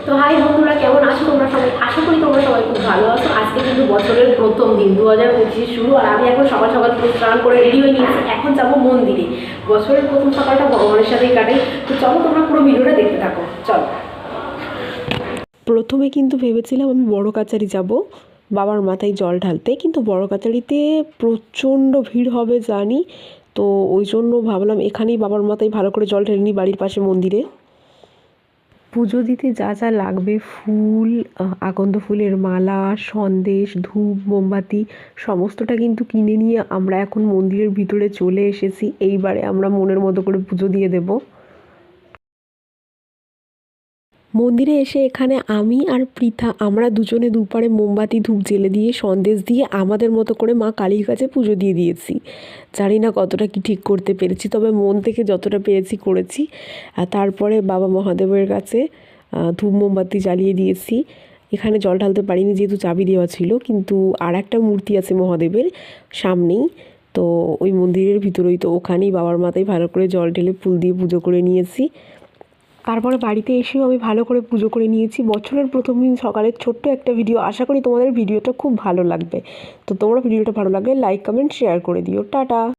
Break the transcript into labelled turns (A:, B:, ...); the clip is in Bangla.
A: তো হাই বন্ধুরা, কেমন আছো তোমরা সবাই? আশা করি তোমরা সবাই খুব ভালো আছো। আজকে কিন্তু বছরের প্রথম দিন, 2025 শুরু। আর আমি এখন সকাল সকাল স্নান করে রেডি হয়ে নিয়েছি। এখন যাবো মন্দিরে। বছরের প্রথম সকালটা ভগবানের সাথেই কাটাই। তো চলো তোমরা পুরো ভিডিওটা দেখতে থাকো, চলো।
B: প্রথমে কিন্তু ভেবেছিলাম আমি বড় কাচারি যাব বাবার মাথায় জল ঢালতে, কিন্তু বড় কাচারিতে প্রচণ্ড ভিড় হবে জানি। তো ওই জন্য ভাবলাম এখানেই বাবার মাথায় ভালো করে জল ঢেলে নিই, বাড়ির পাশে মন্দিরে। পুজো দিতে যা যা লাগবে, ফুল, আকন্দ ফুলের মালা, সন্দেশ, ধূপ, মোমবাতি সমস্তটা কিন্তু কিনে নিয়ে আমরা এখন মন্দিরের ভিতরে চলে এসেছি। এইবারে আমরা মনের মতো করে পুজো দিয়ে দেবো। মন্দিরে এসে এখানে আমি আর পৃথা আমরা দুজনে দুপারে মোমবাতি ধূপ জ্বেলে দিয়ে সন্দেশ দিয়ে আমাদের মতো করে মা কালীর কাছে পুজো দিয়ে দিয়েছি। জানি না কতটা কি ঠিক করতে পেরেছি, তবে মন থেকে যতটা পেরেছি করেছি। আর তারপরে বাবা মহাদেবের কাছে ধূপ মোমবাতি জ্বালিয়ে দিয়েছি। এখানে জল ঢালতে পারিনি যেহেতু চাবি দেওয়া ছিল, কিন্তু আর একটা মূর্তি আছে মহাদেবের সামনেই। তো ওই মন্দিরের ভিতরেই, তো ওখানেই বাবার মাথায় ভালো করে জল ঢেলে ফুল দিয়ে পুজো করে নিয়েছি। তারপরে বাড়িতে এসেও আমি ভালো করে পুজো করে নিয়েছি। বছরের প্রথম দিন সকালের ছোট্ট একটা ভিডিও, আশা করি তোমাদের ভিডিওটা খুব ভালো লাগবে। তো তোমরা ভিডিওটা ভালো লাগলে লাইক, কমেন্ট, শেয়ার করে দিও। টাটা।